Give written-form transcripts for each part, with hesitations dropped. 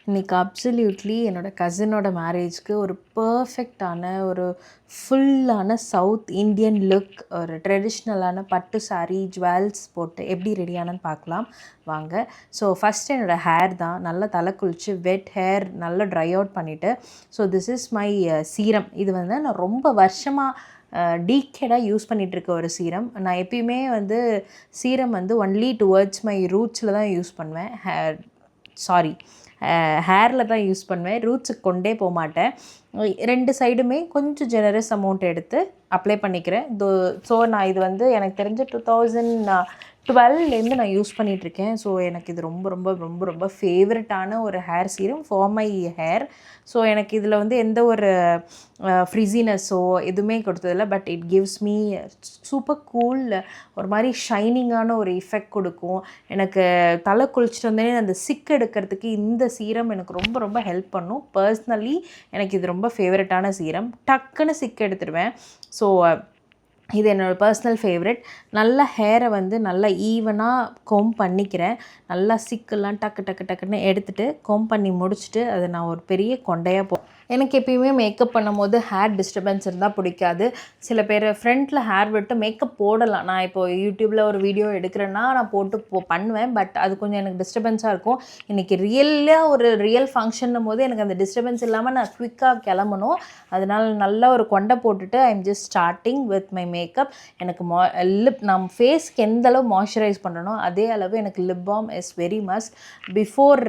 இன்றைக்கி அப்சல்யூட்லி என்னோடய கசினோட மேரேஜ்க்கு ஒரு பர்ஃபெக்டான ஒரு ஃபுல்லான சவுத் இண்டியன் லுக், ஒரு ட்ரெடிஷ்னலான பட்டு சாரீ ஜுவல்ஸ் போட்டு எப்படி ரெடியானன்னு பார்க்கலாம் வாங்க. ஸோ ஃபஸ்ட் என்னோடய ஹேர் தான் நல்லா தலை குளிச்சு வெட் ஹேர் நல்லா ட்ரை அவுட் பண்ணிவிட்டு, so this is my serum. இது வந்து நான் ரொம்ப வருஷமாக டீக்கேடாக யூஸ் பண்ணிகிட்ருக்க ஒரு சீரம். நான் எப்பயுமே வந்து சீரம் வந்து ஒன்லி டுவர்ட்ஸ் மை ரூட்ஸில் தான் யூஸ் பண்ணுவேன். ஹேரில் தான் யூஸ் பண்ணுவேன். ரூட்ஸுக்கு கொண்டே போக மாட்டேன். 2 சைடுமே கொஞ்சம் ஜெனரஸ் அமௌண்ட் எடுத்து அப்ளை பண்ணிக்கிறேன். ஸோ நான் இது வந்து எனக்கு தெரிஞ்ச 2012லேருந்து நான் யூஸ் பண்ணிகிட்ருக்கேன். ஸோ எனக்கு இது ரொம்ப ரொம்ப ரொம்ப ரொம்ப ஃபேவரட்டான ஒரு hair serum for my hair. So எனக்கு இதில் வந்து எந்த ஒரு ஃப்ரிஸினஸோ எதுவுமே கொடுத்ததில்ல. But it gives me super cool, ஒரு மாதிரி ஷைனிங்கான ஒரு எஃபெக்ட் கொடுக்கும். எனக்கு தலை குளிச்சுட்டு வந்தேனே அந்த சிக்கு எடுக்கிறதுக்கு இந்த சீரம் எனக்கு ரொம்ப ரொம்ப ஹெல்ப் பண்ணும். பர்ஸ்னலி எனக்கு இது ரொம்ப ஃபேவரட்டான சீரம். டக்குன்னு சிக்கு எடுத்துடுவேன். ஸோ இது என்னோடய பர்சனல் ஃபேவரெட். நல்ல ஹேரை வந்து நல்லா ஈவனாக கோம் பண்ணிக்கிறேன். நல்லா சிக்கெல்லாம் டக்கு டக்கு டக்குன்னு எடுத்துகிட்டு கோம் பண்ணி முடிச்சுட்டு அதை நான் ஒரு பெரிய கொண்டையாக எனக்கு எப்பயுமே மேக்கப் பண்ணும்போது ஹேர் டிஸ்டர்பன்ஸ் இருந்தால் பிடிக்காது. சில பேர் ஃப்ரண்ட்டில் ஹேர் விட்டு மேக்கப் போடலாம். நான் இப்போது யூடியூப்பில் ஒரு வீடியோ எடுக்கிறேன்னா நான் போட்டு பண்ணுவேன். பட் அது கொஞ்சம் எனக்கு டிஸ்டர்பன்ஸாக இருக்கும். இன்றைக்கி ஒரு ரியல் ஃபங்க்ஷன்னும் போது எனக்கு அந்த டிஸ்டர்பன்ஸ் இல்லாமல் நான் குவிக்காக கிளம்பணும். அதனால் நல்லா ஒரு கொண்டை போட்டுட்டு ஐ am just starting with my makeup. எனக்கு நம்ம ஃபேஸ்க்கு எந்த அளவு மாய்ஸ்சரைஸ் பண்ணனோ அதே அளவு எனக்கு lip balm is very must. Before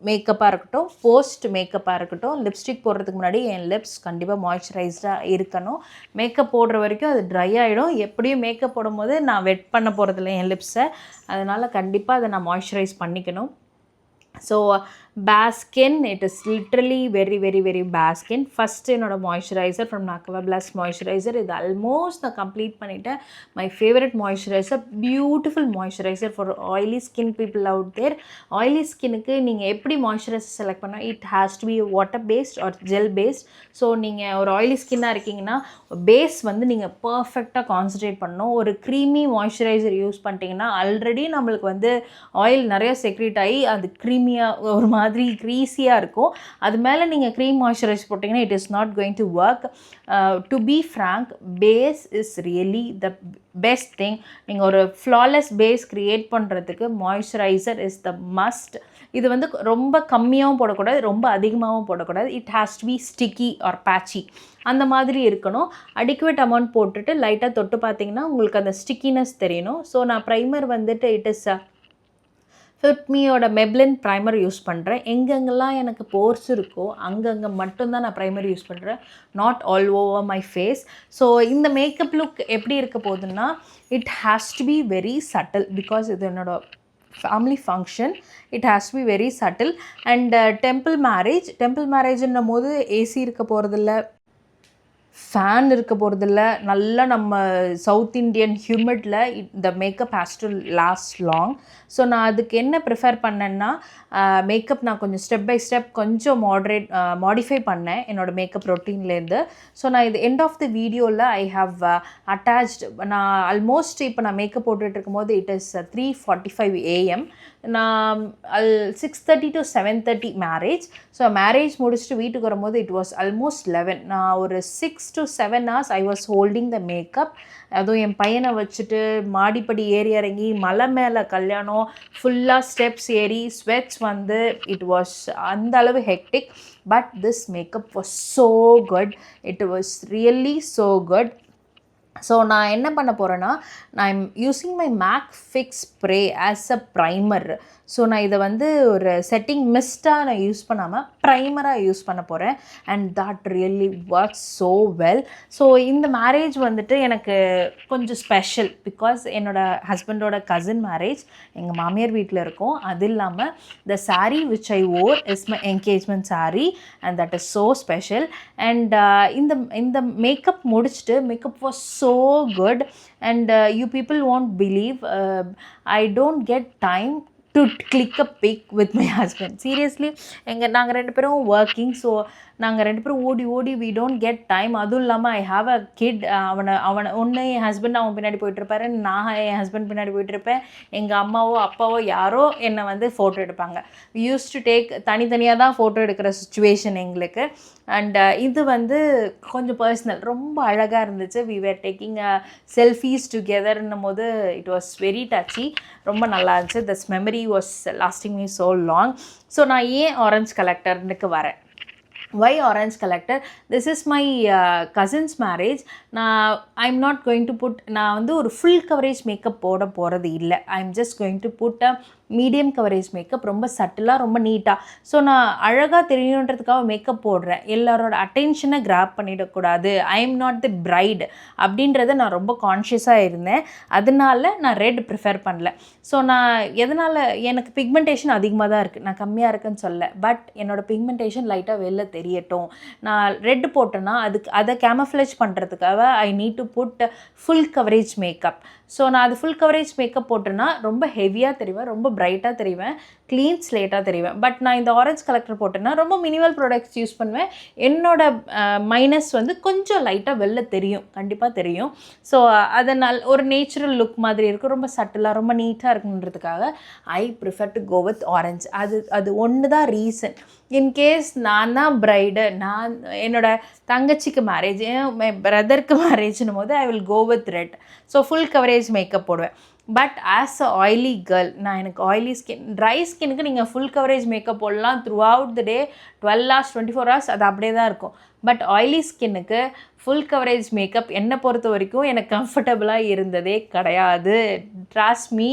மேக்கப்பாக இருக்கட்டும், போஸ்ட் மேக்கப்பாக இருக்கட்டும், லிப்ஸ்டிக் போடுறதுக்கு முன்னாடி என் லிப்ஸ் கண்டிப்பாக மாய்ஸ்சரைஸ்டாக இருக்கணும். மேக்கப் போடுற வரைக்கும் அது ட்ரை ஆகிடும். எப்படியும் மேக்கப் போடும்போது நான் வெட் பண்ண போகிறதில்ல என் லிப்ஸை. அதனால் கண்டிப்பாக அதை நான் மாய்ஸ்சரைஸ் பண்ணிக்கணும். So Baskin, it is literally very very very Baskin. First என்னோடய moisturiser from Aqua Blast moisturiser. இது ஆல்மோஸ்ட் நான் கம்ப்ளீட் பண்ணிவிட்டேன். My favourite moisturiser, beautiful moisturiser for oily skin people out there. Oily ஸ்கின்னுக்கு நீங்கள் எப்படி மாய்ஸ்சரைசர் செலக்ட் பண்ணால் it has to be water based or gel based. So நீங்கள் ஒரு oily ஸ்கின்னாக இருக்கீங்கன்னா பேஸ் வந்து நீங்கள் பர்ஃபெக்டாக கான்சன்ட்ரேட் பண்ணணும். ஒரு க்ரீமி மாய்ஸ்சரைசர் யூஸ் பண்ணிட்டீங்கன்னா ஆல்ரெடி நம்மளுக்கு வந்து ஆயில் நிறைய செக்ரேட் ஆகி அது க்ரீமியாக ஒரு மாதிரி க்ரீஸியாக இருக்கும். அது மேலே நீங்கள் க்ரீம் மாய்ஸ்சரைசர் போட்டிங்கன்னா it is not going to work. To be frank, base is really the best thing. நீங்கள் ஒரு ஃப்ளாலெஸ் பேஸ் க்ரியேட் பண்ணுறதுக்கு மாய்ஸ்சரைசர் இஸ் த மஸ்ட். இது வந்து ரொம்ப கம்மியாகவும் போடக்கூடாது, ரொம்ப அதிகமாகவும் போடக்கூடாது. It has to be sticky or patchy, அந்த மாதிரி இருக்கணும். அடிக்குவேட் அமௌண்ட் போட்டுட்டு லைட்டாக தொட்டு பார்த்தீங்கன்னா உங்களுக்கு அந்த ஸ்டிக்கினஸ் தெரியணும். ஸோ நான் ப்ரைமர் வந்துட்டு இட் இஸ் ஃபிட்மியோட மெப்ளின் ப்ரைமர் யூஸ் பண்ணுறேன். எங்கெங்கெல்லாம் எனக்கு போர்ஸ் இருக்கோ அங்கங்கே மட்டும்தான் நான் ப்ரைமர் யூஸ் பண்ணுறேன், not all over my face. So இந்த மேக்கப் லுக் எப்படி இருக்க போகுதுன்னா it has to be very subtle. Because இது என்னோடய family function. It has to be very subtle. And temple மேரேஜ்ன்னும் போது ஏசி இருக்க போகிறதில்ல, ஃபேன் இருக்க போகிறதில்ல. நல்லா நம்ம சவுத் இண்டியன் ஹியூமிடில் இந்த makeup has to last long. So நான் அதுக்கு என்ன ப்ரிஃபர் பண்ணேன்னா மேக்கப் நான் கொஞ்சம் ஸ்டெப் பை ஸ்டெப் கொஞ்சம் மாடிஃபை பண்ணேன் என்னோடய மேக்கப் ரொட்டீன்லேருந்து. ஸோ நான் இது எண்ட் ஆஃப் த வீடியோவில் ஐ ஹவ் அட்டாச்டு. நான் ஆல்மோஸ்ட் இப்போ நான் மேக்கப் போட்டுட்டு இருக்கும்போது இட் இஸ் 3:45 AM. நான் 6:30 to 7:30 மேரேஜ். ஸோ மேரேஜ் முடிச்சுட்டு வீட்டுக்கு வரும்போது இட் வாஸ் ஆல்மோஸ்ட் 11. நான் ஒரு 6 to 7 hours I was holding the makeup. அதுவும் என் பையனை வச்சுட்டு மாடிப்படி ஏறி இறங்கி மலை மேலே கல்யாணம், ஃபுல்லாக ஸ்டெப்ஸ் ஏறி ஸ்வெட்ஸ் வந்து இட் வாஸ் அந்த அளவு hectic. But this makeup was so good. It was really so good. So நான் என்ன பண்ண போகிறேன்னா நான் I'm using my MAC fix spray as a primer. So நான் இதை வந்து ஒரு செட்டிங் மிஸ்ட்டாக நான் யூஸ் பண்ணாமல் ப்ரைமராக யூஸ் பண்ண போகிறேன். And that really works so well. So இந்த மேரேஜ் வந்துட்டு எனக்கு கொஞ்சம் ஸ்பெஷல். பிகாஸ் என்னோடய ஹஸ்பண்டோட கசின் மேரேஜ் எங்கள் மாமியார் வீட்டில் இருக்கும். அது இல்லாமல் the sari which I wear is my engagement sari and that is so special. And இந்த மேக்கப் முடிச்சுட்டு makeup was so good. And you people won't believe I don't get time to click a pic with my husband. Seriously நாங்கள் 2 பேரும் working. So நாங்கள் 2 பேரும் ஓடி ஓடி we don't get time. அதுவும் இல்லாமல் ஐ ஹாவ் அ கிட். அவனை ஒன்று என் ஹஸ்பண்ட் அவன் பின்னாடி போயிட்டுருப்பாரு, நான் என் ஹஸ்பண்ட் பின்னாடி போயிட்டுருப்பேன். எங்கள் அம்மாவோ அப்பாவோ யாரோ என்னை வந்து ஃபோட்டோ எடுப்பாங்க. யூஸ் டு டேக் தனித்தனியாக தான் ஃபோட்டோ எடுக்கிற சுச்சுவேஷன் எங்களுக்கு. அண்ட் இது வந்து கொஞ்சம் பர்சனல், ரொம்ப அழகாக இருந்துச்சு. வி வேர் டேக்கிங் செல்ஃபீஸ் டுகெதர்ன்னும் போது இட் வாஸ் வெரி டச்சி. ரொம்ப நல்லா இருந்துச்சு. This memory was lasting me so long. So நான் ஏன் ஆரஞ்ச் கலெக்டர்னுக்கு வரேன். Why orange collector? This is my cousin's marriage. I'm not going to put, நான் வந்து ஒரு ஃபுல் கவரேஜ் மேக்கப் போட போகிறது இல்லை. I'm just going to put a medium coverage makeup, ரொம்ப சட்டிலாக, ரொம்ப நீட்டாக. ஸோ நான் அழகாக தெரியணுன்றதுக்காக மேக்கப் போடுறேன். எல்லாரோட அட்டென்ஷனை கிராப் பண்ணிடக்கூடாது. I am not the bride அப்படின்றத நான் ரொம்ப கான்ஷியஸாக இருந்தேன். அதனால நான் ரெட் ப்ரிஃபர் பண்ணல. ஸோ நான் எதனால், எனக்கு பிக்மெண்டேஷன் அதிகமாக தான் இருக்குது, நான் கம்மியாக இருக்குன்னு சொல்ல. பட் என்னோடய பிக்மெண்டேஷன் லைட்டாக வெளில தெரியட்டும், நான் ரெட் போட்டேன்னா அதை கேமஃப்ளேஜ் பண்ணுறதுக்காக I need to put full coverage makeup. So நான் அது ஃபுல் கவரேஜ் மேக்கப் போட்டேன்னா ரொம்ப ஹெவியாக தெரிவேன், ரொம்ப பிரைட்டாக தெரிவேன், க்ளீன் ஸ்லேட்டாக தெரிவேன். பட் நான் இந்த ஆரஞ்ச் கலெக்டர் போட்டேன்னா ரொம்ப மினிமல் ப்ராடக்ட்ஸ் யூஸ் பண்ணுவேன். என்னோட மைனஸ் வந்து கொஞ்சம் லைட்டாக வெளில தெரியும், கண்டிப்பாக தெரியும். ஸோ அதனால் ஒரு நேச்சுரல் லுக் மாதிரி இருக்கும், ரொம்ப சட்டிலாக, ரொம்ப நீட்டாக இருக்குன்றதுக்காக I prefer to go with orange. அது ஒன்று தான் ரீசன். இன்கேஸ் நான் தான் பிரைடு, நான் என்னோடய தங்கச்சிக்கு மேரேஜ், என் பிரதருக்கு மேரேஜ்னும் போது I will go with red. So full coverage makeup போடுவேன். But as a oily girl, நான் எனக்கு ஆயிலி ஸ்கின், ட்ரை ஸ்கின்னுக்கு நீங்கள் ஃபுல் கவரேஜ் மேக்கப் போடலாம் throughout the day, 12 hours 24 hours அது அப்படியே தான் இருக்கும். பட் ஆயிலி ஸ்கின்னுக்கு ஃபுல் கவரேஜ் மேக்கப் என்னை பொறுத்த வரைக்கும் எனக்கு கம்ஃபர்டபுளாக இருந்ததே கிடையாது. Trust me,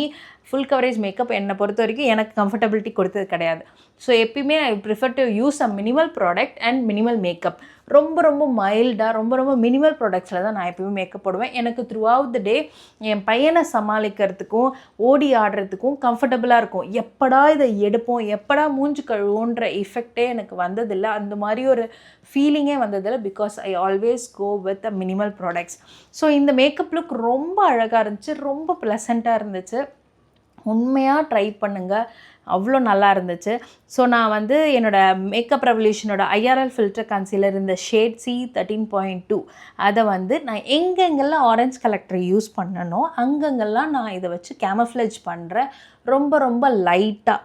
full coverage makeup என்னை பொறுத்த வரைக்கும் எனக்கு கம்ஃபர்டபிலிட்டி கொடுத்தது கிடையாது. ஸோ எப்பயுமே ஐ prefer to use a minimal product and minimal makeup. ரொம்ப ரொம்ப மைல்டாக, ரொம்ப ரொம்ப மினிமல் ப்ராடக்ட்ஸில் தான் நான் எப்பயுமே மேக்கப் போடுவேன். எனக்கு த்ரூ அவுட் த டே என் பையனை சமாளிக்கிறதுக்கும் ஓடி ஆடுறதுக்கும் கம்ஃபர்டபுளாக இருக்கும். எப்படா இதை எடுப்போம், எப்படா மூஞ்சி கழுவோன்ற எஃபெக்டே எனக்கு வந்ததில்லை, அந்த மாதிரி ஒரு ஃபீலிங்கே வந்ததில்லை. Because I always go with a minimal products. So இந்த மேக்கப் லுக் ரொம்ப அழகாக இருந்துச்சு, ரொம்ப ப்ளசண்ட்டாக இருந்துச்சு. உண்மையாக ட்ரை பண்ணுங்கள், அவ்வளோ நல்லா இருந்துச்சு. ஸோ நான் வந்து என்னோடய மேக்கப் ரெவல்யூஷனோட IRL ஃபில்டர் கன்சீலர் இந்த ஷேட் C13.2 அதை வந்து நான் எங்கெங்கெல்லாம் ஆரஞ்ச் கலெக்டர் யூஸ் பண்ணனோ அங்கங்கெல்லாம் நான் இதை வச்சு கேமஃப்ளேஜ் பண்ணுறேன், ரொம்ப ரொம்ப லைட்டாக.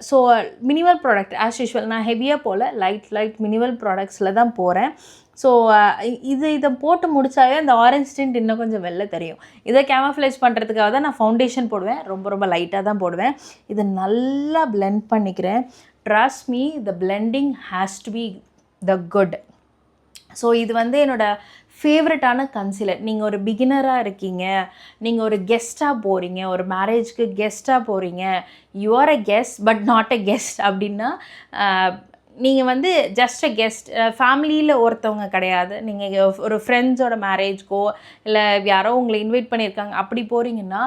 So minimal product as usual, நான் ஹெவியாக போல் லைட் மினிமல் ப்ராடக்ட்ஸில் தான் போகிறேன். ஸோ இதை போட்டு முடித்தாவே அந்த ஆரஞ்ச் டிண்ட் இன்னும் கொஞ்சம் வெளில தெரியும். இதை கேமஃப்ளேஜ் பண்ணுறதுக்காக தான் நான் ஃபவுண்டேஷன் போடுவேன், ரொம்ப ரொம்ப லைட்டாக தான் போடுவேன். இதை நல்லா பிளெண்ட் பண்ணிக்கிறேன். Trust me, the blending has to be the good. So இது வந்து என்னோடய ஃபேவரட்டான கன்சீலர். நீங்கள் ஒரு பிகினராக இருக்கீங்க, நீங்கள் ஒரு கெஸ்ட்டாக போகிறீங்க, ஒரு மேரேஜ்க்கு கெஸ்ட்டாக போகிறீங்க, you are a guest but not a guest அப்படின்னா, நீங்கள் வந்து ஜஸ்ட் அ கெஸ்ட், ஃபேமிலியில் ஒருத்தவங்க கிடையாது, நீங்கள் ஒரு ஃப்ரெண்ட்ஸோட மேரேஜ்க்கோ இல்லை யாரோ உங்களை இன்வைட் பண்ணியிருக்காங்க அப்படி போகிறீங்கன்னா,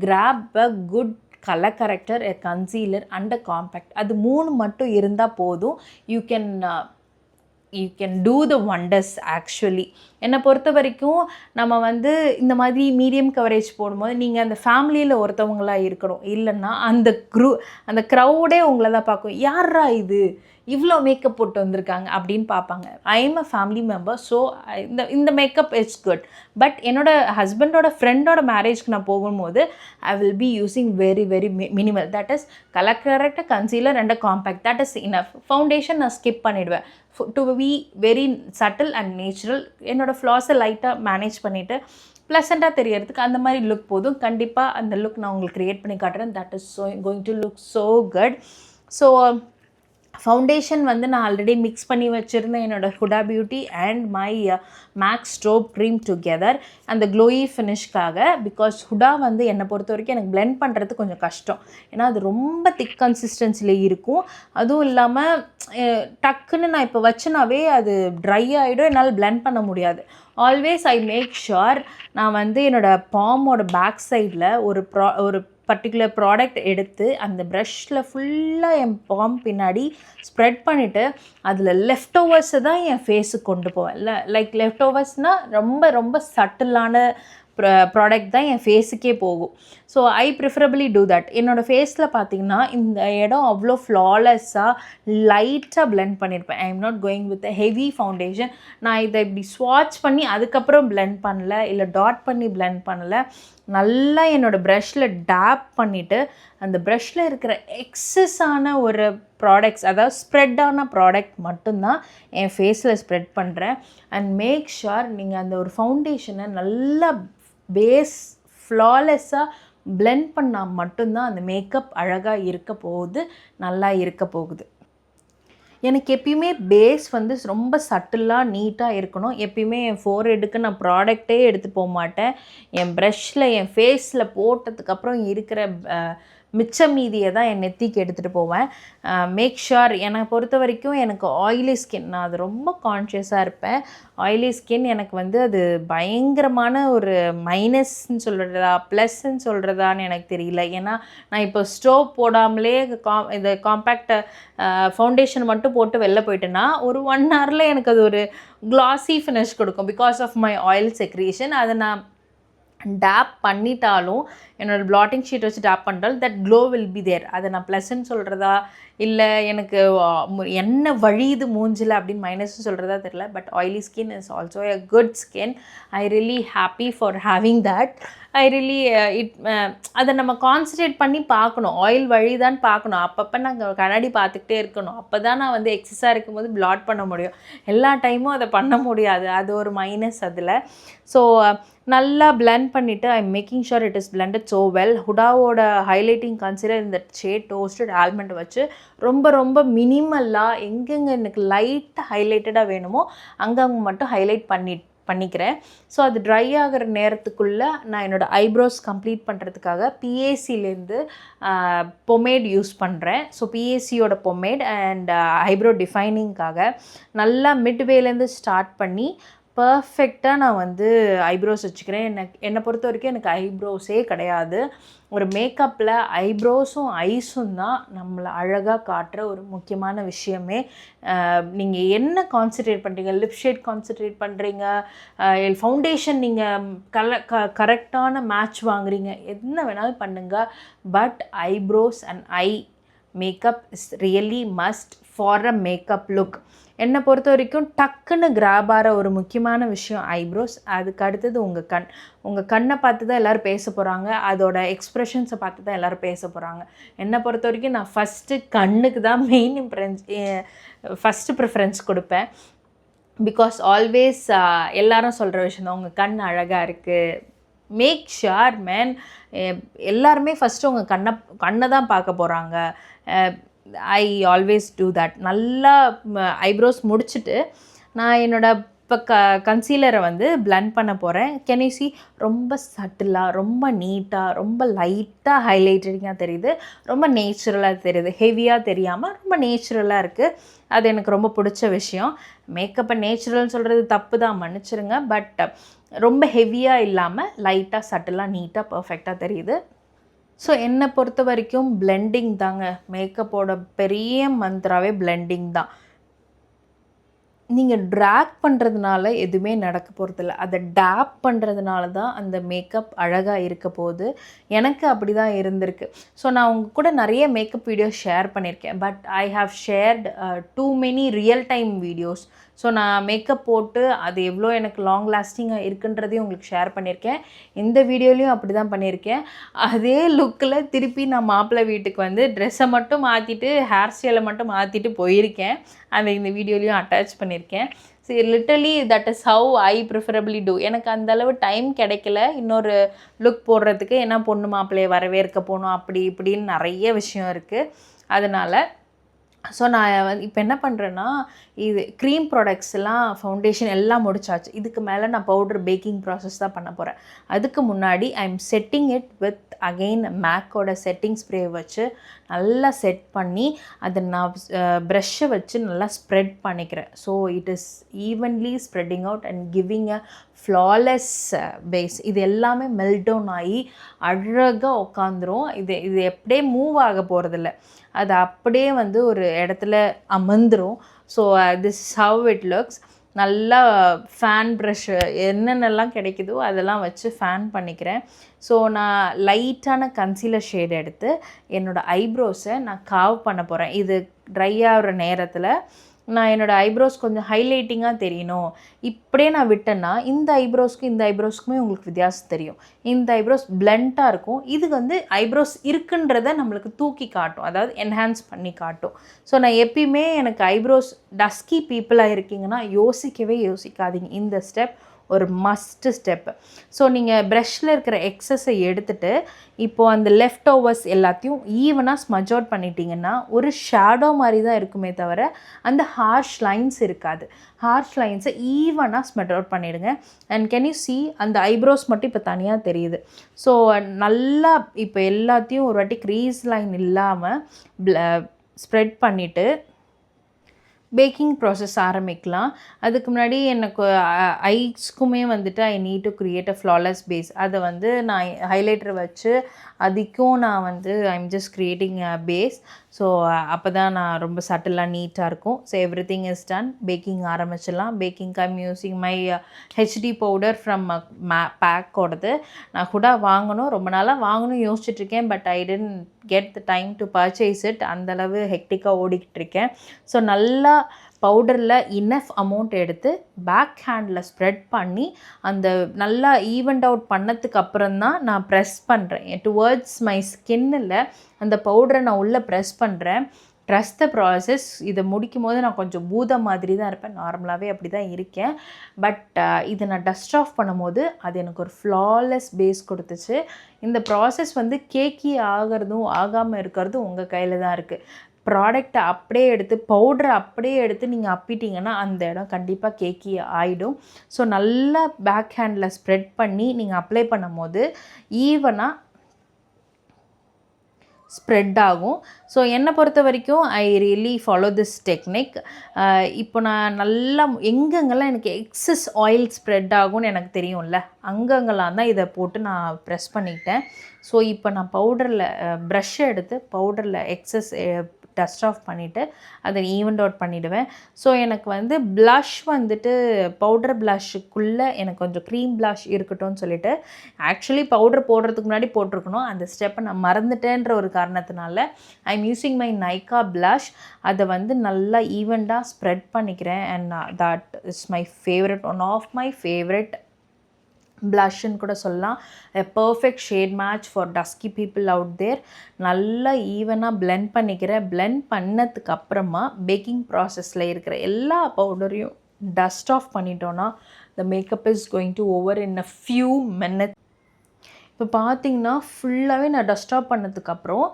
grab a good colour corrector, a concealer and a compact. அது 3 மட்டும் இருந்தால் போதும். You can do the wonders. Actually என்னை பொறுத்த வரைக்கும் நம்ம வந்து இந்த மாதிரி மீடியம் கவரேஜ் போடும்போது நீங்கள் அந்த ஃபேமிலியில் ஒருத்தவங்களாக இருக்கணும். இல்லைன்னா அந்த க்ரௌடே உங்களை தான் பார்க்கும், யாரா இது இவ்வளோ மேக்கப் போட்டு வந்திருக்காங்க அப்படின்னு பார்ப்பாங்க. I am a family member, so இந்த மேக்கப் இட்ஸ் குட். பட் என்னோடய ஹஸ்பண்டோட ஃப்ரெண்டோட மேரேஜ்க்கு நான் போகும்போது I will be using very very minimal. That is colour correct, concealer and a compact, that is enough. Foundation நான் ஸ்கிப் பண்ணிவிடுவேன் to be very subtle and natural. என்னோடய ஃப்ளாஸை லைட்டாக மேனேஜ் பண்ணிவிட்டு ப்ளசண்ட்டாக தெரியறதுக்கு அந்த மாதிரி லுக் போதும். கண்டிப்பாக அந்த லுக் நான் உங்களுக்கு க்ரியேட் பண்ணி காட்டுறேன். That is going to look so good. So foundation வந்து நான் ஆல்ரெடி மிக்ஸ் பண்ணி வச்சுருந்தேன் என்னோடய Huda Beauty and my MAC strobe cream together அந்த க்ளோயி ஃபினிஷ்காக. பிகாஸ் ஹுடா வந்து என்னை பொறுத்த வரைக்கும் எனக்கு பிளெண்ட் பண்ணுறது கொஞ்சம் கஷ்டம், ஏன்னா அது ரொம்ப திக் கன்சிஸ்டன்சியில் இருக்கும். அதுவும் இல்லாமல் டக்குன்னு நான் இப்போ வச்சுனாவே அது ட்ரை ஆகிடும், என்னால் பிளெண்ட் பண்ண முடியாது. ஆல்வேஸ் ஐ மேக் ஷுர் நான் வந்து என்னோடய பாமோட பேக் சைடில் ஒரு பர்டிகுலர் ப்ராடக்ட் எடுத்து அந்த ப்ரஷ்ஷில் ஃபுல்லாக என் பாம் பின்னாடி ஸ்ப்ரெட் பண்ணிவிட்டு அதில் லெஃப்ட் ஓவர்ஸை தான் என் ஃபேஸுக்கு கொண்டு போவேன். லைக் லெஃப்ட் ஓவர்ஸ்னால் ரொம்ப ரொம்ப சட்டிலான ப்ராடக்ட் தான் என் ஃபேஸுக்கே போகும். So I preferably do that. என்னோடய ஃபேஸில் பார்த்திங்கன்னா இந்த இடம் அவ்வளோ ஃப்ளாலெஸ்ஸாக லைட்டாக பிளெண்ட் பண்ணியிருப்பேன். ஐ am not going with heavy foundation. நான் இதை இப்படி ஸ்வாட்ச் பண்ணி அதுக்கப்புறம் பிளெண்ட் பண்ணல, இல்லை டாட் பண்ணி பிளெண்ட் பண்ணலை. நல்லா என்னோடய ப்ரஷில் டேப் பண்ணிவிட்டு அந்த ப்ரஷில் இருக்கிற எக்ஸஸான ஒரு ப்ராடக்ட்ஸ், அதாவது ஸ்ப்ரெட்டான ப்ராடக்ட் மட்டும்தான் என் ஃபேஸில் ஸ்ப்ரெட் பண்ணுறேன். அண்ட் மேக் ஷுர் நீங்கள் அந்த ஒரு ஃபவுண்டேஷனை நல்லா பேஸ் ஃப்ளாலெஸ்ஸாக பிளெண்ட் பண்ணால் மட்டும்தான் அந்த மேக்கப் அழகாக இருக்க போகுது, நல்லா இருக்க போகுது. எனக்கு எப்பயுமே பேஸ் வந்து ரொம்ப சட்டிலாக நீட்டாக இருக்கணும். எப்பயுமே என் ஃபோர்ஹெட்டுக்கு நான் ப்ராடக்டே எடுத்துகிட்டு போக மாட்டேன். என் ப்ரஷில் என் ஃபேஸில் போட்டதுக்கப்புறம் இருக்கிற மிச்ச மீதியை தான் என் நெத்திக்கு எடுத்துகிட்டு போவேன். மேக் ஷுர், என்னை பொறுத்த வரைக்கும் எனக்கு ஆயிலி ஸ்கின், நான் அது ரொம்ப கான்ஷியஸாக இருப்பேன். ஆயிலி ஸ்கின் எனக்கு வந்து அது பயங்கரமான ஒரு மைனஸ்ன்னு சொல்கிறதா ப்ளஸ்ன்னு சொல்கிறதான்னு எனக்கு தெரியல. ஏன்னா நான் இப்போ ஸ்டோவ் போடாமலே இந்த காம்பேக்ட் ஃபவுண்டேஷன் மட்டும் போட்டு வெளில போயிட்டேன்னா ஒரு 1 ஹவரில் எனக்கு அது ஒரு க்ளாஸி ஃபினிஷ் கொடுக்கும். Because of my oil secretion. அதை நான் டேப் பண்ணிட்டாலும், என்னோடய பிளாட்டிங் ஷீட் வச்சு டேப் பண்ணிட்டாலும் that glow will be there. அதை நான் ப்ளஸ்ன்னு சொல்கிறதா இல்லை எனக்கு என்ன வழியுது மூஞ்சில் அப்படின்னு மைனஸ்ன்னு சொல்கிறதா தெரியல. But oily skin is also a good skin. I really happy for having that. I really அதை நம்ம கான்சன்ட்ரேட் பண்ணி பார்க்கணும். ஆயில் வழிதான்னு பார்க்கணும். அப்பப்போ நாங்கள் கண்ணாடி பார்த்துக்கிட்டே இருக்கணும். அப்போ தான் நான் வந்து எக்ஸஸாக இருக்கும்போது பிளாட் பண்ண முடியும். எல்லா டைமும் அதை பண்ண முடியாது. அது ஒரு மைனஸ் அதில். ஸோ நல்லா பிளெண்ட் பண்ணிவிட்டு I am making sure it is blended so well. ஹுடாவோட ஹைலைட்டிங் கன்சிலர் இந்த ஷேட் டோஸ்டட் ஆல்மண்ட் வச்சு ரொம்ப ரொம்ப மினிமலாக எங்கெங்கே எனக்கு லைட்டாக ஹைலைட்டடாக வேணுமோ அங்கங்கே மட்டும் ஹைலைட் பண்ணிக்கிறேன். ஸோ அது ட்ரை ஆகிற நேரத்துக்குள்ளே நான் என்னோடய ஐப்ரோஸ் கம்ப்ளீட் பண்ணுறதுக்காக பிஏசிலேருந்து பொமேட் யூஸ் பண்ணுறேன். ஸோ பிஏசியோட பொமேட் அண்ட் ஐப்ரோ டிஃபைனிங்காக நல்லா மிட்வேலேருந்து ஸ்டார்ட் பண்ணி பர்ஃபெக்டாக நான் வந்து ஐப்ரோஸ் வச்சுக்கிறேன். என்னை பொறுத்த வரைக்கும் எனக்கு ஐப்ரோஸே கிடையாது. ஒரு மேக்கப்பில் ஐப்ரோஸும் ஐஸும் தான் நம்மளை அழகாக காட்டுற ஒரு முக்கியமான விஷயமே. நீங்கள் என்ன கான்சன்ட்ரேட் பண்ணுறீங்க, லிப் ஷேட் கான்சன்ட்ரேட் பண்ணுறீங்க, ஃபவுண்டேஷன் நீங்கள் கரெக்டான மேட்ச் வாங்குறீங்க, என்ன வேணாலும் பண்ணுங்கள். But eyebrows and eye makeup is really must for a makeup look. என்னை பொறுத்த வரைக்கும் டக்குன்னு கிராப் ஆகிற ஒரு முக்கியமான விஷயம் ஐப்ரோஸ். அதுக்கு அடுத்தது உங்கள் கண்ணை பார்த்து தான் எல்லோரும் பேச போகிறாங்க. அதோட எக்ஸ்ப்ரெஷன்ஸை பார்த்து தான் எல்லோரும் பேச போகிறாங்க. என்னை பொறுத்த வரைக்கும் நான் ஃபஸ்ட்டு கண்ணுக்கு தான் ஃபஸ்ட்டு ப்ரிஃபரன்ஸ் கொடுப்பேன். பிகாஸ் ஆல்வேஸ் எல்லாரும் சொல்கிற விஷயம் தான், உங்கள் கண் அழகாக இருக்குது. மேக் ஷுர் மேன், எல்லாருமே ஃபஸ்ட்டு உங்கள் கண்ணை தான் பார்க்க போகிறாங்க. I always do that. நல்லா ஐப்ரோஸ் முடிச்சுட்டு நான் என்னோடய இப்போ கன்சீலரை வந்து பிளெண்ட் பண்ண போகிறேன். கேன் யூ see ரொம்ப சட்டிலாக, ரொம்ப நீட்டாக, ரொம்ப லைட்டாக ஹைலைட்டிங்காக தெரியுது, ரொம்ப நேச்சுரலாக தெரியுது, ஹெவியாக தெரியாமல் ரொம்ப நேச்சுரலாக இருக்குது. அது எனக்கு ரொம்ப பிடிச்ச விஷயம். மேக்கப்பை நேச்சுரல்னு சொல்கிறது தப்பு தான், மன்னிச்சிருங்க. பட் ரொம்ப ஹெவியாக இல்லாமல் லைட்டாக சட்டிலாக நீட்டாக பர்ஃபெக்டாக தெரியுது. ஸோ என்னை பொறுத்த வரைக்கும் பிளெண்டிங் தாங்க மேக்கப்போட பெரிய மந்த்ராவே பிளெண்டிங் தான். நீங்கள் ட்ராக் பண்ணுறதுனால எதுவுமே நடக்க போகிறதில்ல, அதை டேப் பண்ணுறதுனால தான் அந்த மேக்கப் அழகாக இருக்க போகுது. எனக்கு அப்படி தான் இருந்திருக்கு. ஸோ நான் உங்கள் கூட நிறைய மேக்கப் வீடியோஸ் ஷேர் பண்ணியிருக்கேன். But I have shared too many real time videos. So நான் மேக்கப் போட்டு அது எவ்வளோ எனக்கு லாங் லாஸ்டிங்காக இருக்குன்றதையும் உங்களுக்கு ஷேர் பண்ணியிருக்கேன். இந்த வீடியோலையும் அப்படி தான் பண்ணியிருக்கேன். அதே லுக்கில் திருப்பி நான் மாப்பிள்ளை வீட்டுக்கு வந்து ட்ரெஸ்ஸை மட்டும் மாற்றிட்டு ஹேர் ஸ்டைலை மட்டும் மாற்றிட்டு போயிருக்கேன். அதை இந்த வீடியோலையும் அட்டாச் பண்ணியிருக்கேன். So literally that is how I preferably do. எனக்கு அந்தளவு டைம் கிடைக்கல இன்னொரு லுக் போடுறதுக்கு. ஏன்னா பொண்ணு மாப்பிள்ளையை வரவேற்க போகணும், அப்படி இப்படின்னு நிறைய விஷயம் இருக்குது. அதனால் ஸோ நான் வந்து இப்போ என்ன பண்ணுறேன்னா, இது க்ரீம் ப்ராடக்ட்ஸ்லாம் ஃபவுண்டேஷன் எல்லாம் முடிச்சாச்சு. இதுக்கு மேலே நான் பவுடர் பேக்கிங் ப்ராசஸ் தான் பண்ண போகிறேன். அதுக்கு முன்னாடி I am setting it with again மேக்கோட செட்டிங் ஸ்ப்ரே வச்சு நல்லா செட் பண்ணி அதை நான் ப்ரஷ்ஷை வச்சு நல்லா ஸ்ப்ரெட் பண்ணிக்கிறேன். So it is evenly spreading out and giving a flawless base. இது எல்லாமே மெல்டவுன் ஆகி அழகாக உட்காந்துரும். இது எப்படியே மூவ் ஆக போகிறதில்ல, அது அப்படியே வந்து ஒரு இடத்துல அமர்ந்துடும். So this is how it looks. நல்லா ஃபேன் ப்ரஷ்ஷு என்னென்னலாம் கிடைக்குதோ அதெல்லாம் வச்சு ஃபேன் பண்ணிக்கிறேன். ஸோ நான் லைட்டான கன்சீலர் ஷேட் எடுத்து என்னோடய ஐப்ரோஸை நான் காவ் பண்ண போகிறேன். இது ட்ரை ஆகிற நேரத்தில் நான் என்னோடய ஐப்ரோஸ் கொஞ்சம் ஹைலைட்டிங்காக தெரியணும். இப்படியே நான் விட்டேன்னா இந்த ஐப்ரோஸ்க்கும் இந்த ஐப்ரோஸ்க்குமே உங்களுக்கு வித்தியாசம் தெரியும். இந்த ஐப்ரோஸ் பிளண்ட்டாக இருக்கும், இது வந்து ஐப்ரோஸ் இருக்குன்றதை நம்மளுக்கு தூக்கி காட்டும், அதாவது என்ஹான்ஸ் பண்ணி காட்டும். ஸோ நான் எப்பயுமே எனக்கு ஐப்ரோஸ் டஸ்கி பீப்புளாக இருக்கீங்கன்னா யோசிக்கவே யோசிக்காதீங்க, இந்த ஸ்டெப் ஒரு மஸ்ட்டு ஸ்டெப்பு. ஸோ நீங்கள் ப்ரஷ்ஷில் இருக்கிற எக்ஸஸை எடுத்துகிட்டு இப்போது அந்த லெஃப்ட் ஓவர்ஸ் எல்லாத்தையும் ஈவனாக ஸ்மஜ் அவுட் பண்ணிட்டீங்கன்னா ஒரு ஷேடோ மாதிரி தான் இருக்குமே தவிர அந்த ஹார்ஷ் லைன்ஸ் இருக்காது. ஹார்ஷ் லைன்ஸை ஈவனாக ஸ்மெட் அவுட் பண்ணிவிடுங்க. அண்ட் கேன் யூ சி அந்த ஐப்ரோஸ் மட்டும் இப்போ தனியாக தெரியுது. ஸோ நல்லா இப்போ எல்லாத்தையும் ஒரு வாட்டி க்ரீஸ் லைன் இல்லாமல் ஸ்ப்ரெட் பண்ணிவிட்டு பேக்கிங் ப்ராசஸ் ஆரம்பிக்கலாம். அதுக்கு முன்னாடி எனக்கு ஐஸ்க்குமே வந்துட்டு I need to create a flawless base. அதை வந்து நான் ஹைலைட்டர் வச்சு அதுக்கும் நான் வந்து I'm just creating a base. So அப்போ தான் நான் ரொம்ப சட்டிலாக நீட்டாக இருக்கும். So everything is done. Baking ஆரம்பிச்சிடலாம். பேக்கிங்க்கு I'm using my HD powder from பேக்கோடது. நான் கூட வாங்கணும், ரொம்ப நாளாக வாங்கணும் யோசிச்சுட்ருக்கேன். But I tent get the time to purchase it. அந்தளவு ஹெக்டிக்காக ஓடிக்கிட்டு இருக்கேன். ஸோ நல்லா பவுடரில் இனஃப் அமௌண்ட் எடுத்து பேக் ஹேண்டில் ஸ்ப்ரெட் பண்ணி அந்த நல்லா ஈவெண்ட் அவுட் பண்ணதுக்கு அப்புறம் தான் நான் ப்ரெஸ் பண்ணுறேன். டுவர்ட்ஸ் மை ஸ்கின்னில் அந்த பவுடரை நான் உள்ளே ப்ரெஸ் பண்ணுறேன். Trust the process. இதை முடிக்கும் போது நான் கொஞ்சம் பூதம் மாதிரி தான் இருப்பேன், நார்மலாகவே அப்படி தான் இருக்கேன். பட் இதை நான் டஸ்ட் ஆஃப் பண்ணும்போது அது எனக்கு ஒரு ஃப்ளாலெஸ் பேஸ் கொடுத்துச்சு. இந்த ப்ராசஸ் வந்து கேக்கி ஆகிறதும் ஆகாமல் இருக்கிறதும் உங்கள் கையில் தான் இருக்குது. ப்ராடக்டை அப்படியே எடுத்து பவுடரை அப்படியே எடுத்து நீங்கள் அப்பிட்டிங்கன்னா அந்த இடம் கண்டிப்பாக கேக்கி ஆகிடும். ஸோ நல்லா பேக் ஹேண்டில் ஸ்ப்ரெட் பண்ணி நீங்கள் அப்ளை பண்ணும் போது ஈவனாக ஸ்ப்ரெட் ஆகும். ஸோ என்னை பொறுத்த வரைக்கும் I really follow this technique. இப்போ நான் நல்லா எங்கெங்கெல்லாம் எனக்கு எக்ஸஸ் ஆயில் ஸ்ப்ரெட் ஆகும்னு எனக்கு தெரியும்ல, அங்கங்கெல்லாம் தான் இதை போட்டு நான் ப்ரெஸ் பண்ணிக்கிட்டேன். ஸோ இப்போ நான் பவுடரில் ப்ரஷ்ஷை எடுத்து பவுடரில் எக்ஸஸ் டஸ்ட் ஆஃப் பண்ணிவிட்டு அதை ஈவெண்ட் அவுட் பண்ணிவிடுவேன். ஸோ எனக்கு வந்து ப்ளஷ் வந்துட்டு பவுடர் ப்ளஷ்ஷுக்குள்ளே எனக்கு கொஞ்சம் க்ரீம் ப்ளஷ் இருக்கட்டும்னு சொல்லிவிட்டு ஆக்சுவலி பவுடர் போடுறதுக்கு முன்னாடி போட்டிருக்கணும், அந்த ஸ்டெப்பை நான் மறந்துட்டேன்ற ஒரு காரணத்தினால I am using my Nykaa blush. அதை வந்து நல்லா ஈவெண்ட்டாக ஸ்ப்ரெட் பண்ணிக்கிறேன். And that is my favourite, one of my favourite ப்ளஷ்ன்னு கூட சொல்லலாம். A perfect shade match for dusky people out there. நல்லா ஈவனாக பிளெண்ட் பண்ணிக்கிறேன். பிளெண்ட் பண்ணதுக்கு அப்புறமா பேக்கிங் ப்ராசஸில் இருக்கிற எல்லா பவுடரையும் டஸ்ட் ஆஃப் பண்ணிட்டோன்னா the makeup is going to over in a few minutes. இப்போ பார்த்தீங்கன்னா ஃபுல்லாகவே நான் டஸ்ட் ஆஃப் பண்ணதுக்கப்புறம்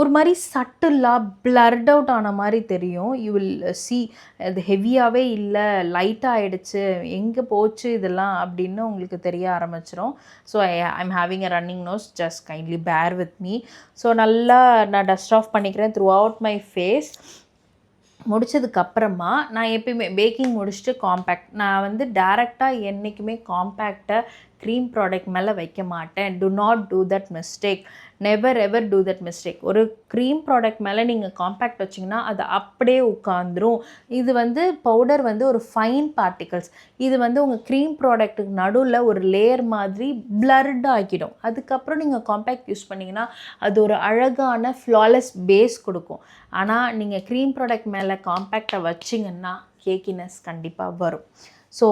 ஒரு மாதிரி சட்டிலாக பிளர்ட் அவுட் ஆன மாதிரி தெரியும். யூ வில் சி அது ஹெவியாகவே இல்லை, லைட்டாக ஆகிடுச்சு, எங்கே போச்சு இதெல்லாம் அப்படின்னு உங்களுக்கு தெரிய ஆரம்பிச்சிடும். So I'm having a running nose, just kindly bear with me. So நல்லா நான் டஸ்ட் ஆஃப் பண்ணிக்கிறேன் த்ரூ அவுட் மை ஃபேஸ். முடித்ததுக்கப்புறமா நான் எப்பயுமே பேக்கிங் முடிச்சுட்டு காம்பேக்ட், நான் வந்து டேரெக்டாக என்றைக்குமே காம்பேக்டை க்ரீம் ப்ராடக்ட் மேலே வைக்க மாட்டேன். To not do that mistake, never ever do that mistake. ஒரு க்ரீம் ப்ராடக்ட் மேலே நீங்கள் காம்பேக்ட் வச்சிங்கன்னா அது அப்படியே உட்காந்துரும். இது வந்து பவுடர் வந்து ஒரு ஃபைன் பார்ட்டிகல்ஸ், இது வந்து உங்கள் க்ரீம் ப்ராடக்ட்டுக்கு நடுவில் ஒரு லேயர் மாதிரி பிளர்ட் ஆக்கிடும். அதுக்கப்புறம் நீங்கள் காம்பேக்ட் யூஸ் பண்ணிங்கன்னா அது ஒரு அழகான ஃப்ளாலெஸ் பேஸ் கொடுக்கும். ஆனால் நீங்கள் க்ரீம் ப்ராடக்ட் மேலே காம்பேக்டை வச்சிங்கன்னா கேக்கினஸ் கண்டிப்பாக வரும். ஸோ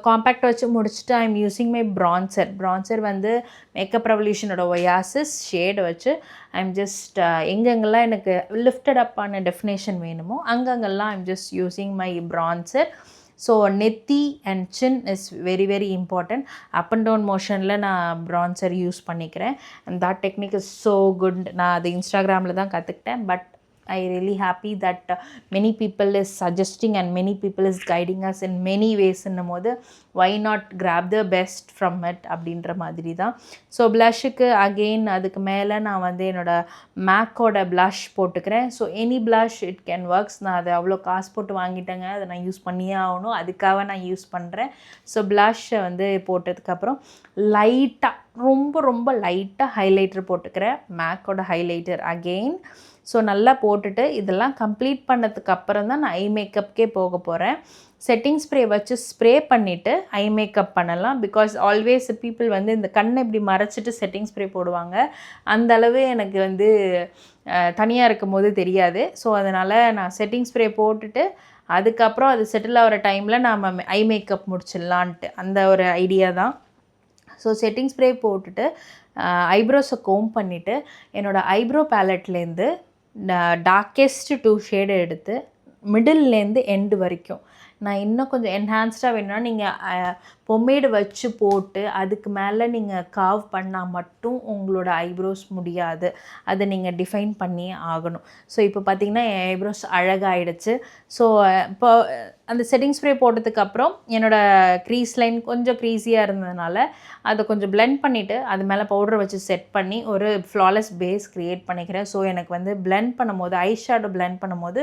காம்பேக்ட் வச்சு முடிச்சுட்டு I am using my bronzer வந்து மேக்கப் ரெவல்யூஷனோட ஒயாசிஸ் ஷேடை வச்சு ஐ எம் ஜஸ்ட் எங்கெங்கெல்லாம் எனக்கு லிஃப்டட் அப்பான டெஃபினேஷன் வேணுமோ அங்கங்கெல்லாம் I am just using my bronzer. So நெத்தி and chin is very very important. Up and down மோஷனில் நான் ப்ரான்சர் யூஸ் பண்ணிக்கிறேன். And that technique is so good. நான் அது இன்ஸ்டாகிராமில் தான் கற்றுக்கிட்டேன். But I really happy that many people is suggesting and many people is guiding us in many ways என்னும் போது why not grab the best from it அப்படின்ற மாதிரி தான். ஸோ ப்ளஷ்ஷுக்கு அகெயின் அதுக்கு மேலே நான் வந்து என்னோடய மேக்கோட ப்ளஷ் போட்டுக்கிறேன். So any blush it can works. நான் அதை அவ்வளோ காசு போட்டு வாங்கிட்டேங்க, அதை நான் யூஸ் பண்ணியே ஆகணும், அதுக்காக நான் யூஸ் பண்ணுறேன். ஸோ ப்ளஷ்ஷை வந்து போட்டதுக்கப்புறம் லைட்டாக ரொம்ப ரொம்ப லைட்டாக ஹைலைட்டர் போட்டுக்கிறேன், மேக்கோட ஹைலைட்டர் அகெயின். ஸோ நல்லா போட்டுட்டு இதெல்லாம் கம்ப்ளீட் பண்ணதுக்கு அப்புறம் தான் நான் ஐ மேக்கப்கே போக போகிறேன். செட்டிங் ஸ்ப்ரே வச்சு ஸ்ப்ரே பண்ணிவிட்டு ஐ மேக்கப் பண்ணலாம். பிகாஸ் ஆல்வேஸ் பீப்புள் வந்து இந்த கண்ணை இப்படி மறைச்சிட்டு செட்டிங் ஸ்ப்ரே போடுவாங்க. அந்த அளவு எனக்கு வந்து தனியாக இருக்கும் போது தெரியாது. ஸோ அதனால் நான் செட்டிங் ஸ்ப்ரே போட்டுட்டு அதுக்கப்புறம் அது செட்டில் ஆகிற டைமில் நாம் ஐ மேக்கப் முடிச்சிடலான்ட்டு அந்த ஒரு ஐடியா தான். ஸோ செட்டிங் ஸ்ப்ரே போட்டுட்டு ஐப்ரோஸை கோம் பண்ணிவிட்டு என்னோடய ஐப்ரோ பேலட்லேருந்து டார்க்கெஸ்ட் 2 ஷேடு எடுத்து மிடில்லேருந்து எண்டு வரைக்கும் நான் இன்னும் கொஞ்சம் என்ஹான்ஸ்டாக வேணும்னா நீங்கள் பொமேடு வச்சு போட்டு அதுக்கு மேலே நீங்கள் காவ் பண்ணால் மட்டும் உங்களோட ஐப்ரோஸ் முடியாது. அதை நீங்கள் டிஃபைன் பண்ணி ஆகணும். ஸோ இப்போ பார்த்திங்கன்னா என் ஐப்ரோஸ் அழகாகிடுச்சு. ஸோ இப்போ அந்த செட்டிங் ஸ்ப்ரே போட்டதுக்கப்புறம் என்னோடய க்ரீஸ் லைன் கொஞ்சம் க்ரீஸியாக இருந்ததுனால அதை கொஞ்சம் பிளெண்ட் பண்ணிவிட்டு அது மேலே பவுடரை வச்சு செட் பண்ணி ஒரு ஃப்ளாலெஸ் பேஸ் க்ரியேட் பண்ணிக்கிறேன். ஸோ எனக்கு வந்து பிளெண்ட் பண்ணும்போது ஐ ஷேடோ பிளெண்ட் பண்ணும்போது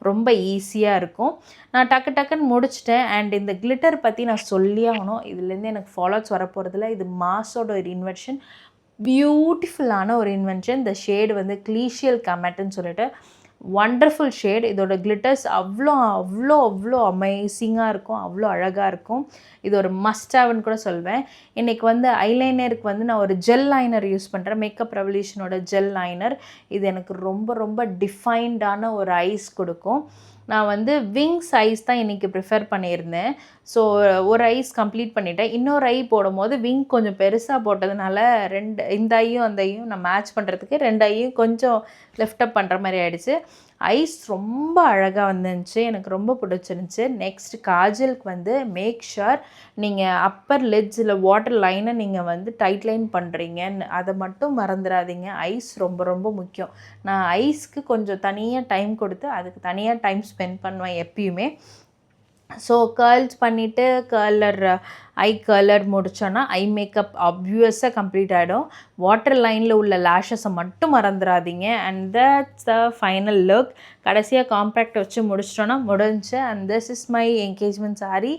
ரொம்ப ஈஸியாக இருக்கும். நான் டக்குன்னு முடிச்சிட்டேன். அண்ட் இந்த கிளிட்டர் பற்றி நான் சொல்லி ஆகணும். இதுலேருந்து எனக்கு ஃபாலோவர்ஸ் வரப்போகிறதில்ல. இது மாஸோட ஒரு இன்வென்ஷன், பியூட்டிஃபுல்லான ஒரு இன்வென்ஷன். இந்த ஷேடு வந்து கிளீஷியல் கமெட்டுன்னு சொல்லிட்டு வண்டர்ஃபுல் ஷேட். இதோட கிளிட்டர்ஸ் அவ்வளோ அவ்வளோ அவ்வளோ அமேசிங்காக இருக்கும், அவ்வளோ அழகாக இருக்கும். இது ஒரு மஸ்டாகனு கூட சொல்வேன். இன்றைக்கி வந்து ஐலைனருக்கு வந்து நான் ஒரு ஜெல் லைனர் யூஸ் பண்ணுறேன். மேக்கப் ரெவல்யூஷனோட ஜெல் லைனர். இது எனக்கு ரொம்ப ரொம்ப டிஃபைன்டான ஒரு ஐஸ் கொடுக்கும். நான் வந்து விங்ஸ் ஐஸ் தான் இன்றைக்கி ப்ரிஃபர் பண்ணியிருந்தேன். ஸோ ஒரு ஐஸ் கம்ப்ளீட் பண்ணிவிட்டேன். இன்னொரு ஐ போடும்போது விங் கொஞ்சம் பெருசாக போட்டதுனால இந்த ஐயும் அந்த ஐயும் நான் மேட்ச் பண்ணுறதுக்கு 2 ஐயும் கொஞ்சம் லிஃப்டப் பண்ணுற மாதிரி ஆகிடுச்சு. ஐஸ் ரொம்ப அழகாக வந்துருந்துச்சு, எனக்கு ரொம்ப பிடிச்சிருந்துச்சி. நெக்ஸ்ட் காஜலுக்கு வந்து மேக் ஷுர் நீங்கள் அப்பர் லிட்ஸில் வாட்டர் லைனை நீங்கள் வந்து டைட் லைன் பண்ணுறீங்கன்னு அதை மட்டும் மறந்துடாதீங்க. ஐஸ் ரொம்ப ரொம்ப முக்கியம். நான் ஐஸ்க்கு கொஞ்சம் தனியாக டைம் கொடுத்து அதுக்கு தனியாக டைம் ஸ்பெண்ட் பண்ணுவேன் எப்பயுமே. ஸோ கர்ல்ஸ் பண்ணிவிட்டு ஐ கர்லர் முடித்தோன்னா ஐ மேக்கப் ஆப்வியஸாக கம்ப்ளீட் ஆகிடும். வாட்டர் லைனில் உள்ள லேஷஸை மட்டும் மறந்துடாதீங்க. And that's the final look. கடைசியாக காம்பேக்ட் வச்சு முடிச்சிட்டோன்னா முடிஞ்சு. And this is my engagement sari.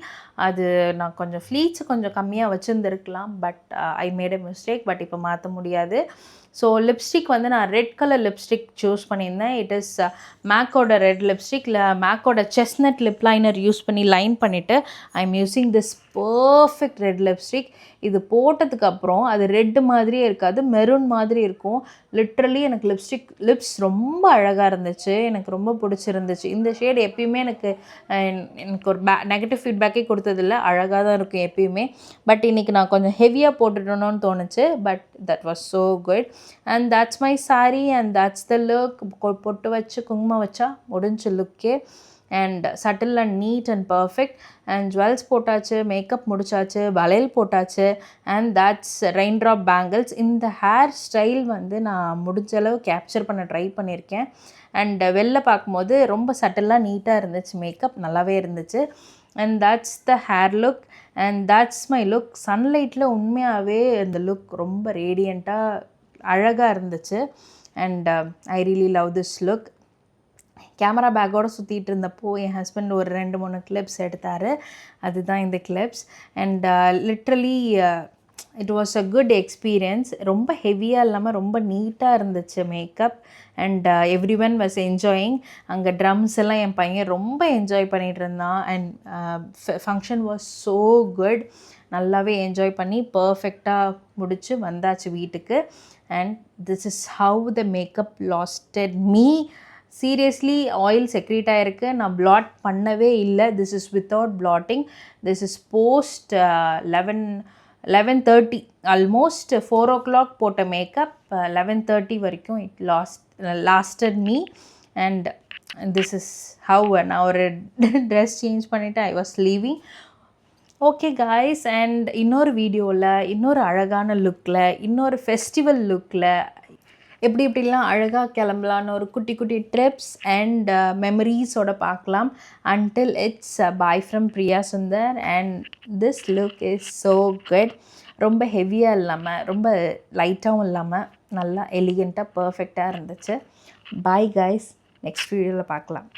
அது நான் கொஞ்சம் ஃப்ளீட்ஸ் கொஞ்சம் கம்மியாக வச்சுருந்துருக்கலாம். But I made a mistake. But இப்போ மாற்ற முடியாது. ஸோ லிப்ஸ்டிக் வந்து நான் ரெட் கலர் லிப்ஸ்டிக் சூஸ் பண்ணியிருந்தேன். இட் இஸ் மேக்கோட ரெட் லிப்ஸ்டிக். மேக்கோட செஸ்னட் லிப் லைனர் யூஸ் பண்ணி லைன் பண்ணிவிட்டு I am using this perfect red lipstick. இது போட்டதுக்கப்புறம் அது ரெட்டு மாதிரியே இருக்காது, மெரூன் மாதிரி இருக்கும். லிட்ரலி எனக்கு லிப்ஸ் ரொம்ப அழகாக இருந்துச்சு, எனக்கு ரொம்ப பிடிச்சிருந்துச்சு. இந்த ஷேட் எப்பயுமே எனக்கு ஒரு நெகட்டிவ் ஃபீட்பேக்கே கொடுத்ததில்ல, அழகாக தான் இருக்கும் எப்பயுமே. பட் இன்றைக்கி நான் கொஞ்சம் ஹெவியாக போட்டுட்டணும்னு தோணுச்சு. But that was so good. And that's my sari and that's the look. பொட்டு வச்சு குங்குமம் வச்சா முடிஞ்ச லுக்கே. And subtle and neat and perfect. And jewels போட்டாச்சு, மேக்கப் முடிச்சாச்சு, வளையல் போட்டாச்சு. And that's raindrop bangles. இந்த ஹேர் ஸ்டைல் வந்து நான் முடிஞ்ச அளவு கேப்சர் பண்ண ட்ரை பண்ணியிருக்கேன். அண்ட் வெளில பார்க்கும்போது ரொம்ப சட்டிலாக நீட்டாக இருந்துச்சு, மேக்கப் நல்லாவே இருந்துச்சு. And that's the hair look and that's my look. சன்லைட்டில் உண்மையாகவே இந்த லுக் ரொம்ப ரேடியண்ட்டாக அழகாக இருந்துச்சு. And I really love this look. Camera பேக்கோடு சுற்றிட்டு இருந்தப்போ என் ஹஸ்பண்ட் ஒரு 2-3 கிளிப்ஸ் எடுத்தார். அதுதான் இந்த clips. And literally it was a good experience. ரொம்ப ஹெவியாக இல்லாமல் ரொம்ப நீட்டாக இருந்துச்சு makeup. And every one was enjoying. அங்கே ட்ரம்ஸ் எல்லாம் என் பையன் ரொம்ப என்ஜாய் பண்ணிகிட்டு இருந்தான். And function was so good. நல்லாவே என்ஜாய் பண்ணி பர்ஃபெக்டாக முடிச்சு வந்தாச்சு வீட்டுக்கு. And this is how the makeup lasted me. Seriously oil secrete ஆகிருக்கு. நான் பிளாட் பண்ணவே இல்லை. This is without blotting. This is post 11:30 almost 4 o'clock போட்ட மேக்கப் 11:30 வரைக்கும் it lasted me. And this is have நான் ஒரு ட்ரெஸ் சேஞ்ச் பண்ணிவிட்டு I was leaving. Okay guys, and இன்னொரு வீடியோவில் இன்னொரு அழகான லுக்கில் இன்னொரு ஃபெஸ்டிவல் லுக்கில் எப்படிலாம் அழகாக கிளம்பலான்னு ஒரு குட்டி குட்டி ட்ரிப்ஸ் அண்ட் மெமரிஸோட பார்க்கலாம். Until it's bye from Priya Sundar. And this look is so good. ரொம்ப ஹெவியாக இல்லாமல் ரொம்ப லைட்டாகவும் இல்லாமல் நல்லா எலிகண்ட்டாக பர்ஃபெக்டாக இருந்துச்சு. பாய் காய்ஸ், நெக்ஸ்ட் வீடியோவில் பார்க்கலாம்.